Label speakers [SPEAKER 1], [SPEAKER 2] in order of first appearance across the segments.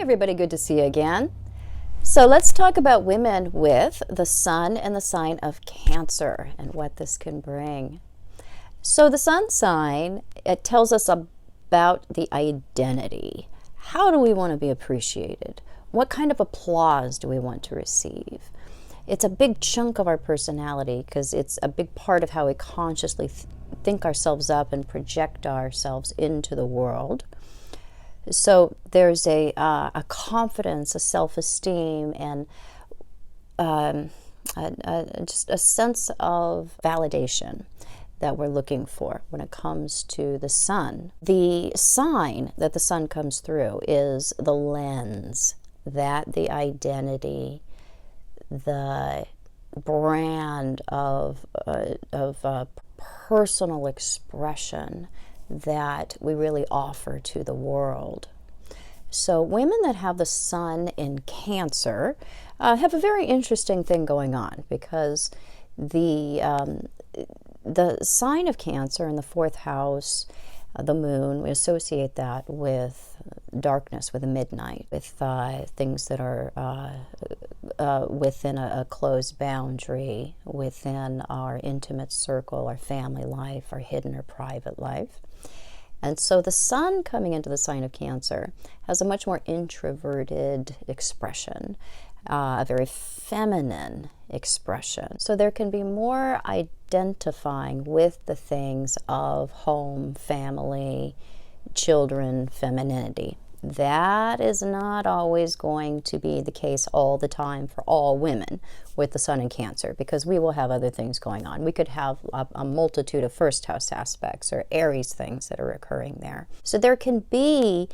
[SPEAKER 1] everybody, good to see you again. So let's talk about women with the sun and the sign of Cancer and what this can bring. So the sun sign, it tells us about the identity. How do we want to be appreciated? What kind of applause do we want to receive? It's a big chunk of our personality because it's a big part of how we consciously think ourselves up and project ourselves into the world. So there's a confidence, a self-esteem, and just a sense of validation that we're looking for when it comes to the sun. The sign that the sun comes through is the lens, that the identity, the brand of personal expression that we really offer to the world. So women that have the sun in Cancer have a very interesting thing going on, because the sign of Cancer in the fourth house, the moon, we associate that with darkness, with the midnight, with things that are within a closed boundary, within our intimate circle, our family life, our hidden or private life. And so the sun coming into the sign of Cancer has a much more introverted expression, a very feminine expression. So there can be more identifying with the things of home, family, children, femininity. That is not always going to be the case all the time for all women with the sun in Cancer, because we will have other things going on. We could have a multitude of first house aspects or Aries things that are occurring there. So there can be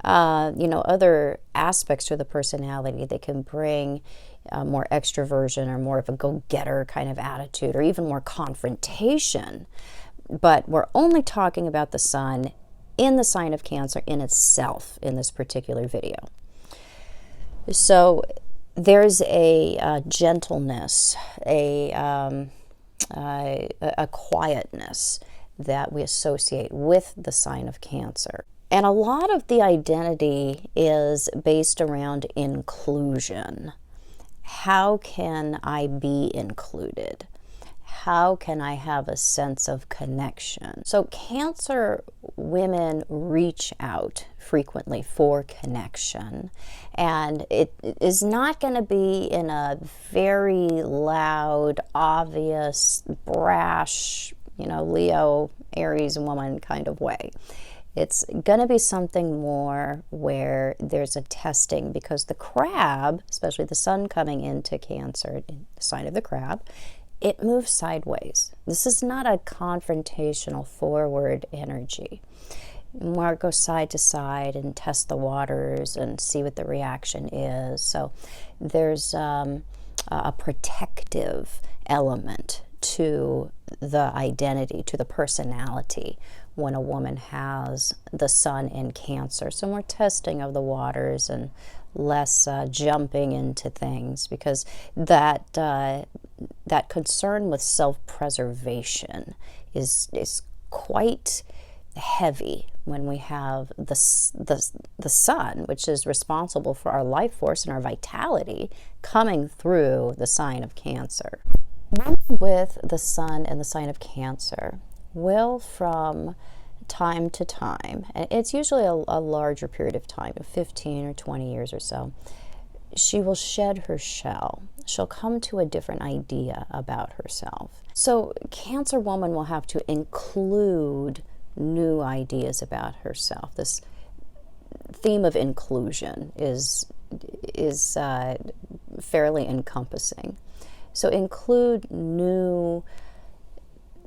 [SPEAKER 1] other aspects to the personality that can bring more extroversion or more of a go-getter kind of attitude, or even more confrontation. But we're only talking about the sun in the sign of Cancer in itself in this particular video. So there's a gentleness, a quietness that we associate with the sign of Cancer. And a lot of the identity is based around inclusion. How can I be included? How can I have a sense of connection? So Cancer women reach out frequently for connection, and it is not going to be in a very loud, obvious, brash, Leo, Aries woman kind of way. It's going to be something more where there's a testing, because the crab, especially the sun coming into Cancer, the sign of the crab, it moves sideways. This is not a confrontational forward energy. More it goes side to side and test the waters and see what the reaction is. So there's a protective element to the identity, to the personality, when a woman has the sun in Cancer. So more testing of the waters and less jumping into things, because that concern with self-preservation is quite heavy when we have the sun, which is responsible for our life force and our vitality, coming through the sign of Cancer. Women with the sun and the sign of Cancer will, from time to time, and it's usually a larger period of time, 15 or 20 years or so, she will shed her shell. She'll come to a different idea about herself. So Cancer woman will have to include new ideas about herself. This theme of inclusion is fairly encompassing. So include new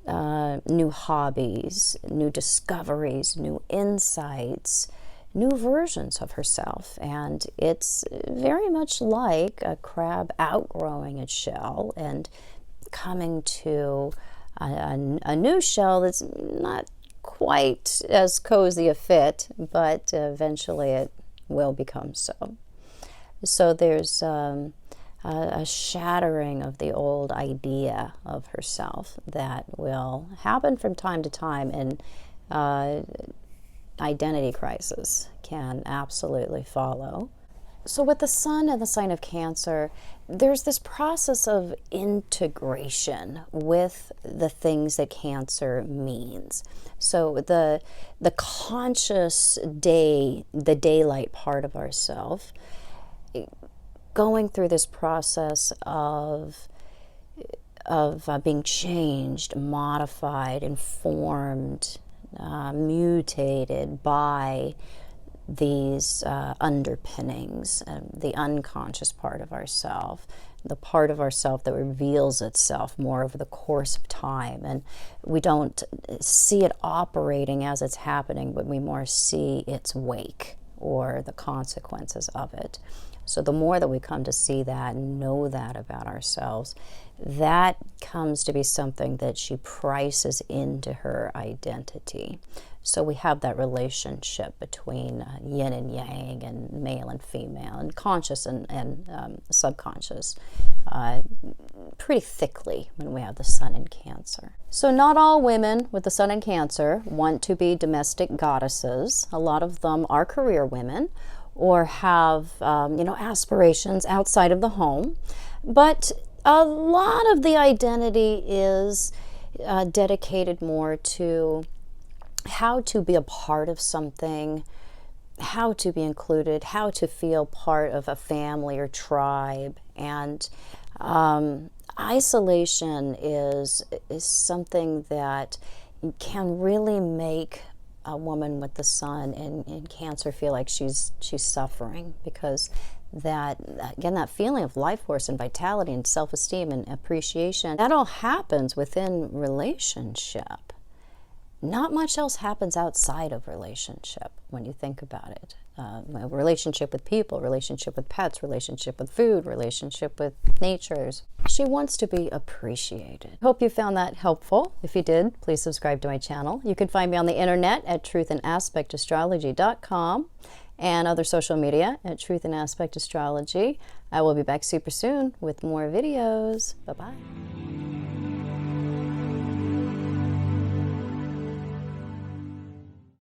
[SPEAKER 1] hobbies, new discoveries, new insights, new versions of herself. And it's very much like a crab outgrowing its shell and coming to a new shell that's not quite as cozy a fit, but eventually it will become so. So there's a shattering of the old idea of herself that will happen from time to time, and identity crisis can absolutely follow. So with the sun and the sign of Cancer, there's this process of integration with the things that Cancer means. So the conscious day, the daylight part of ourself, going through this process of being changed, modified, informed, mutated by these underpinnings, the unconscious part of ourself, the part of ourself that reveals itself more over the course of time. And we don't see it operating as it's happening, but we more see its wake or the consequences of it. So the more that we come to see that and know that about ourselves, that comes to be something that she prices into her identity. So we have that relationship between yin and yang and male and female and conscious and subconscious pretty thickly when we have the sun in Cancer. So not all women with the sun in Cancer want to be domestic goddesses. A lot of them are career women or have aspirations outside of the home. But a lot of the identity is dedicated more to how to be a part of something, how to be included, how to feel part of a family or tribe. And isolation is something that can really make a woman with the sun in Cancer feel like she's suffering, because that feeling of life force and vitality and self-esteem and appreciation, that all happens within relationship. Not much else happens outside of relationship when you think about it. Relationship with people, relationship with pets, relationship with food, relationship with nature. She wants to be appreciated. Hope you found that helpful. If you did, please subscribe to my channel. You can find me on the internet at truthandaspectastrology.com and other social media at Truth and Aspect Astrology. I will be back super soon with more videos. Bye-bye.